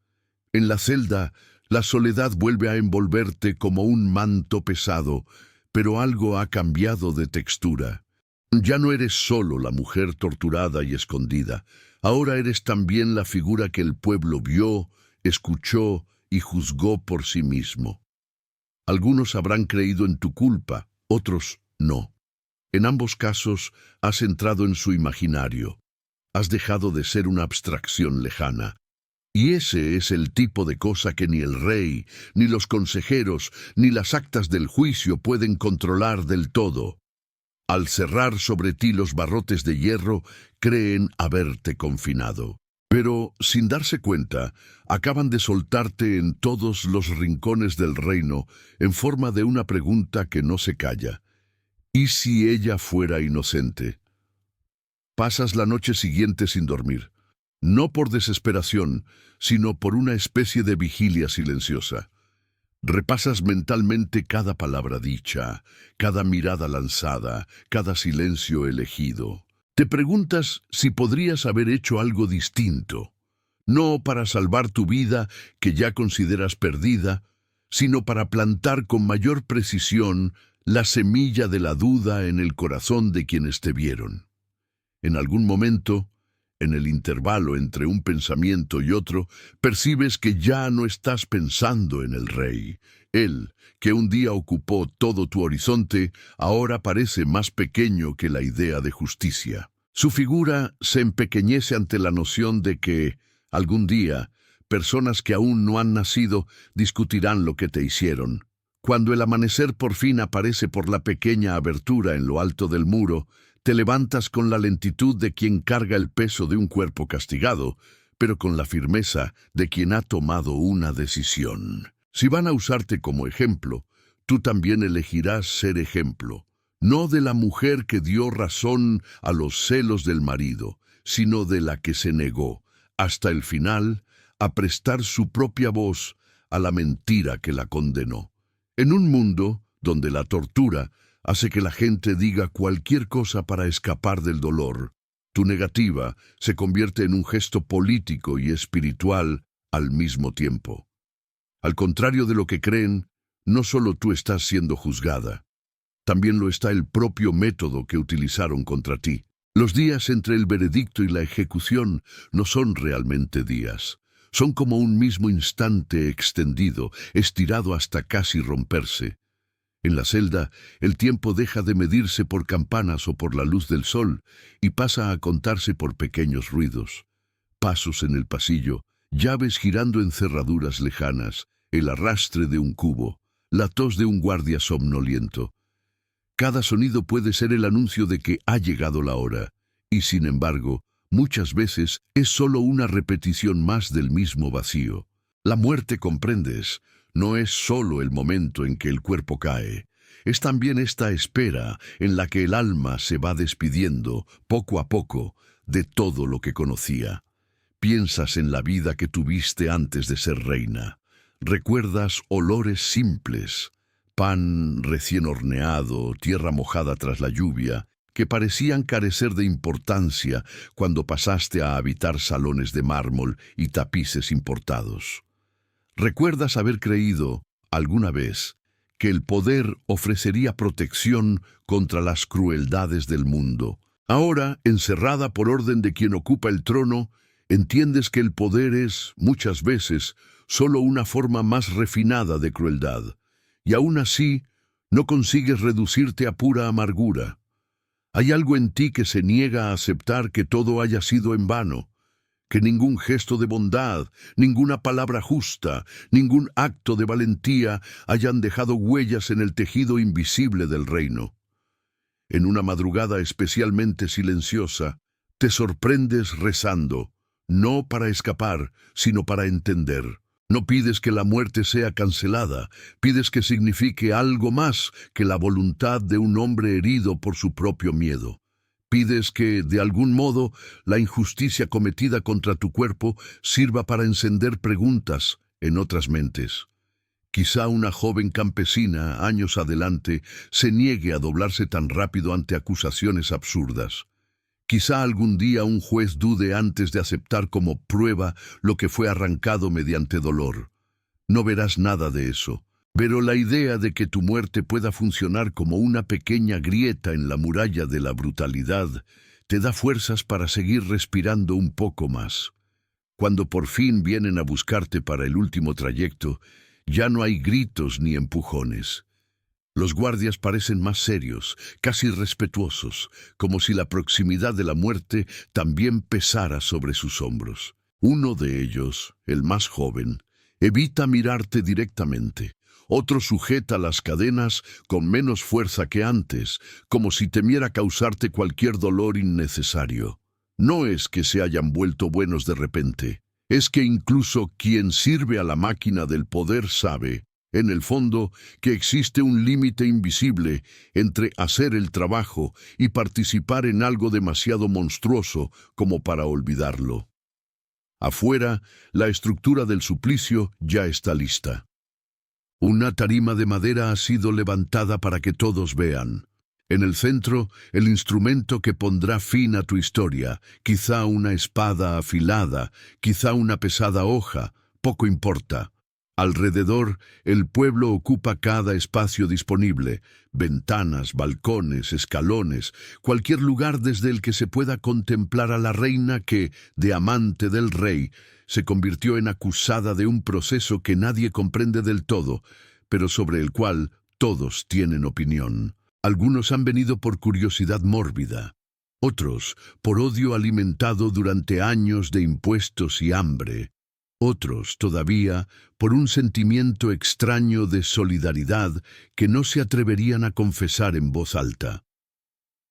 En la celda, la soledad vuelve a envolverte como un manto pesado, pero algo ha cambiado de textura. Ya no eres solo la mujer torturada y escondida, ahora eres también la figura que el pueblo vio, escuchó y juzgó por sí mismo. Algunos habrán creído en tu culpa, otros no. En ambos casos has entrado en su imaginario. Has dejado de ser una abstracción lejana. Y ese es el tipo de cosa que ni el rey, ni los consejeros, ni las actas del juicio pueden controlar del todo. Al cerrar sobre ti los barrotes de hierro, creen haberte confinado. Pero, sin darse cuenta, acaban de soltarte en todos los rincones del reino en forma de una pregunta que no se calla. ¿Y si ella fuera inocente? Pasas la noche siguiente sin dormir, no por desesperación, sino por una especie de vigilia silenciosa. Repasas mentalmente cada palabra dicha, cada mirada lanzada, cada silencio elegido. Te preguntas si podrías haber hecho algo distinto, no para salvar tu vida, que ya consideras perdida, sino para plantar con mayor precisión la semilla de la duda en el corazón de quienes te vieron. En algún momento, en el intervalo entre un pensamiento y otro, percibes que ya no estás pensando en el rey. Él, que un día ocupó todo tu horizonte, ahora parece más pequeño que la idea de justicia. Su figura se empequeñece ante la noción de que, algún día, personas que aún no han nacido discutirán lo que te hicieron. Cuando el amanecer por fin aparece por la pequeña abertura en lo alto del muro, te levantas con la lentitud de quien carga el peso de un cuerpo castigado, pero con la firmeza de quien ha tomado una decisión. Si van a usarte como ejemplo, tú también elegirás ser ejemplo, no de la mujer que dio razón a los celos del marido, sino de la que se negó, hasta el final, a prestar su propia voz a la mentira que la condenó. En un mundo donde la tortura hace que la gente diga cualquier cosa para escapar del dolor, tu negativa se convierte en un gesto político y espiritual al mismo tiempo. Al contrario de lo que creen, no solo tú estás siendo juzgada, también lo está el propio método que utilizaron contra ti. Los días entre el veredicto y la ejecución no son realmente días, Son como un mismo instante extendido, estirado hasta casi romperse. En la celda, el tiempo deja de medirse por campanas o por la luz del sol y pasa a contarse por pequeños ruidos. Pasos en el pasillo, llaves girando en cerraduras lejanas, el arrastre de un cubo, la tos de un guardia somnoliento. Cada sonido puede ser el anuncio de que ha llegado la hora, y sin embargo, muchas veces es solo una repetición más del mismo vacío. La muerte, comprendes, no es solo el momento en que el cuerpo cae, es también esta espera en la que el alma se va despidiendo, poco a poco, de todo lo que conocía. Piensas en la vida que tuviste antes de ser reina. Recuerdas olores simples, pan recién horneado, tierra mojada tras la lluvia, que parecían carecer de importancia cuando pasaste a habitar salones de mármol y tapices importados. ¿Recuerdas haber creído, alguna vez, que el poder ofrecería protección contra las crueldades del mundo? Ahora, encerrada por orden de quien ocupa el trono, entiendes que el poder es, muchas veces, solo una forma más refinada de crueldad, y aún así no consigues reducirte a pura amargura. Hay algo en ti que se niega a aceptar que todo haya sido en vano, que ningún gesto de bondad, ninguna palabra justa, ningún acto de valentía hayan dejado huellas en el tejido invisible del reino. En una madrugada especialmente silenciosa, te sorprendes rezando, no para escapar, sino para entender. No pides que la muerte sea cancelada, pides que signifique algo más que la voluntad de un hombre herido por su propio miedo. Pides que, de algún modo, la injusticia cometida contra tu cuerpo sirva para encender preguntas en otras mentes. Quizá una joven campesina, años adelante, se niegue a doblarse tan rápido ante acusaciones absurdas. Quizá algún día un juez dude antes de aceptar como prueba lo que fue arrancado mediante dolor. No verás nada de eso, pero la idea de que tu muerte pueda funcionar como una pequeña grieta en la muralla de la brutalidad te da fuerzas para seguir respirando un poco más. Cuando por fin vienen a buscarte para el último trayecto, ya no hay gritos ni empujones. Los guardias parecen más serios, casi respetuosos, como si la proximidad de la muerte también pesara sobre sus hombros. Uno de ellos, el más joven, evita mirarte directamente. Otro sujeta las cadenas con menos fuerza que antes, como si temiera causarte cualquier dolor innecesario. No es que se hayan vuelto buenos de repente, es que incluso quien sirve a la máquina del poder sabe, en el fondo, que existe un límite invisible entre hacer el trabajo y participar en algo demasiado monstruoso como para olvidarlo. Afuera, la estructura del suplicio ya está lista. Una tarima de madera ha sido levantada para que todos vean. En el centro, el instrumento que pondrá fin a tu historia, quizá una espada afilada, quizá una pesada hoja, poco importa. Alrededor, el pueblo ocupa cada espacio disponible, ventanas, balcones, escalones, cualquier lugar desde el que se pueda contemplar a la reina que, de amante del rey, se convirtió en acusada de un proceso que nadie comprende del todo, pero sobre el cual todos tienen opinión. Algunos han venido por curiosidad mórbida, otros por odio alimentado durante años de impuestos y hambre, otros, todavía, por un sentimiento extraño de solidaridad que no se atreverían a confesar en voz alta.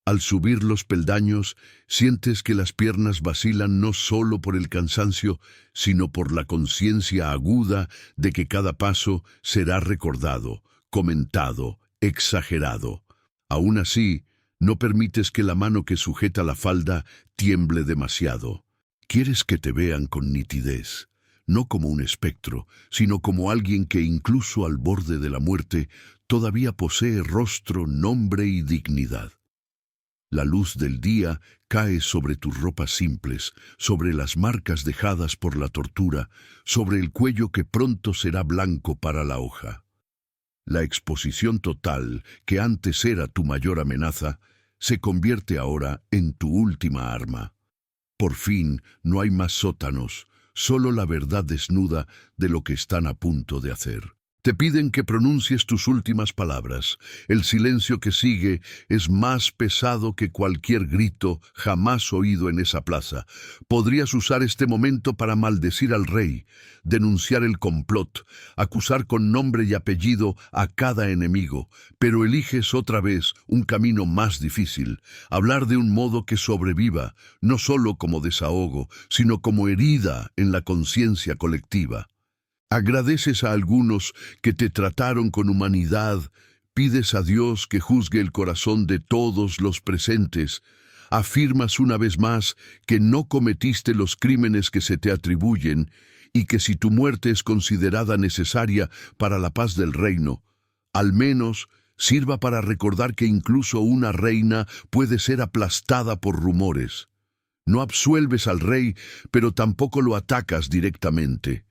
Al subir los peldaños, sientes que las piernas vacilan no solo por el cansancio, sino por la conciencia aguda de que cada paso será recordado, comentado, exagerado. Aún así, no permites que la mano que sujeta la falda tiemble demasiado. Quieres que te vean con nitidez, no como un espectro, sino como alguien que incluso al borde de la muerte todavía posee rostro, nombre y dignidad. La luz del día cae sobre tus ropas simples, sobre las marcas dejadas por la tortura, sobre el cuello que pronto será blanco para la hoja. La exposición total, que antes era tu mayor amenaza, se convierte ahora en tu última arma. Por fin no hay más sótanos, solo la verdad desnuda de lo que están a punto de hacer. Te piden que pronuncies tus últimas palabras. El silencio que sigue es más pesado que cualquier grito jamás oído en esa plaza. Podrías usar este momento para maldecir al rey, denunciar el complot, acusar con nombre y apellido a cada enemigo, pero eliges otra vez un camino más difícil, hablar de un modo que sobreviva, no solo como desahogo, sino como herida en la conciencia colectiva. Agradeces a algunos que te trataron con humanidad, pides a Dios que juzgue el corazón de todos los presentes, afirmas una vez más que no cometiste los crímenes que se te atribuyen y que si tu muerte es considerada necesaria para la paz del reino, al menos sirva para recordar que incluso una reina puede ser aplastada por rumores. No absuelves al rey, pero tampoco lo atacas directamente.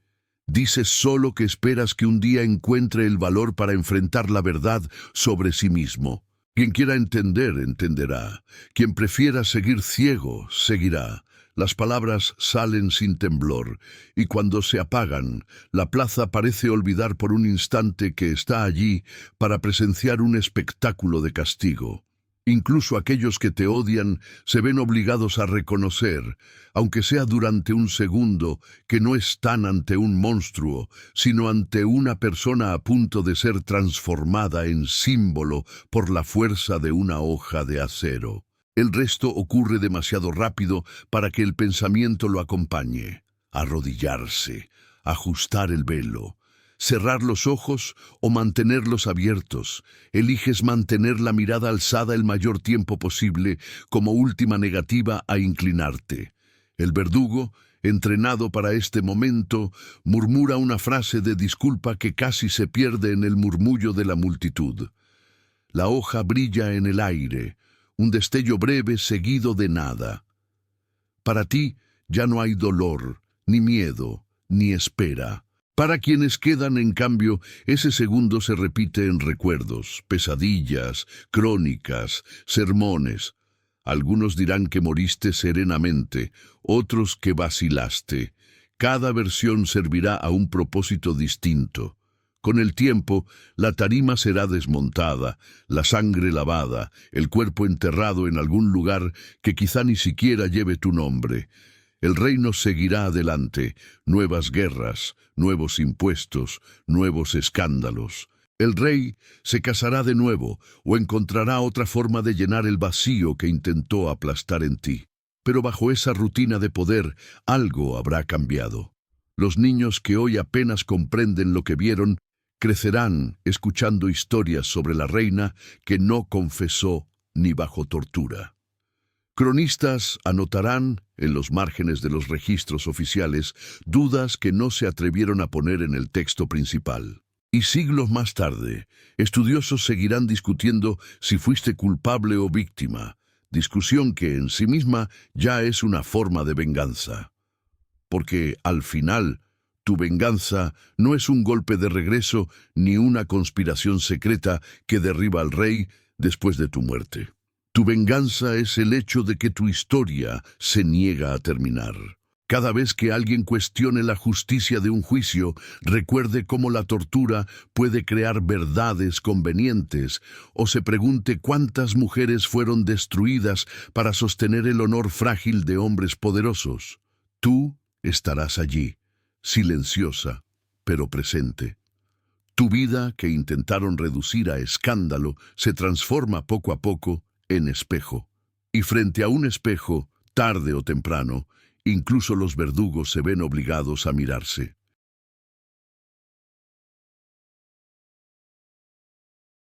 Dices solo que esperas que un día encuentre el valor para enfrentar la verdad sobre sí mismo. Quien quiera entender, entenderá. Quien prefiera seguir ciego, seguirá. Las palabras salen sin temblor, y cuando se apagan, la plaza parece olvidar por un instante que está allí para presenciar un espectáculo de castigo. Incluso aquellos que te odian se ven obligados a reconocer, aunque sea durante un segundo, que no están ante un monstruo, sino ante una persona a punto de ser transformada en símbolo por la fuerza de una hoja de acero. El resto ocurre demasiado rápido para que el pensamiento lo acompañe. Arrodillarse, ajustar el velo, cerrar los ojos o mantenerlos abiertos. Eliges mantener la mirada alzada el mayor tiempo posible como última negativa a inclinarte. El verdugo, entrenado para este momento, murmura una frase de disculpa que casi se pierde en el murmullo de la multitud. La hoja brilla en el aire, un destello breve seguido de nada. Para ti ya no hay dolor, ni miedo, ni espera. Para quienes quedan, en cambio, ese segundo se repite en recuerdos, pesadillas, crónicas, sermones. Algunos dirán que moriste serenamente, otros que vacilaste. Cada versión servirá a un propósito distinto. Con el tiempo, la tarima será desmontada, la sangre lavada, el cuerpo enterrado en algún lugar que quizá ni siquiera lleve tu nombre. El reino seguirá adelante, nuevas guerras, nuevos impuestos, nuevos escándalos. El rey se casará de nuevo o encontrará otra forma de llenar el vacío que intentó aplastar en ti. Pero bajo esa rutina de poder, algo habrá cambiado. Los niños que hoy apenas comprenden lo que vieron, crecerán escuchando historias sobre la reina que no confesó ni bajo tortura. Cronistas anotarán, en los márgenes de los registros oficiales, dudas que no se atrevieron a poner en el texto principal. Y siglos más tarde, estudiosos seguirán discutiendo si fuiste culpable o víctima, discusión que en sí misma ya es una forma de venganza. Porque, al final, tu venganza no es un golpe de regreso ni una conspiración secreta que derriba al rey después de tu muerte. Tu venganza es el hecho de que tu historia se niega a terminar. Cada vez que alguien cuestione la justicia de un juicio, recuerde cómo la tortura puede crear verdades convenientes, o se pregunte cuántas mujeres fueron destruidas para sostener el honor frágil de hombres poderosos. Tú estarás allí, silenciosa, pero presente. Tu vida, que intentaron reducir a escándalo, se transforma poco a poco en espejo. Y frente a un espejo, tarde o temprano, incluso los verdugos se ven obligados a mirarse.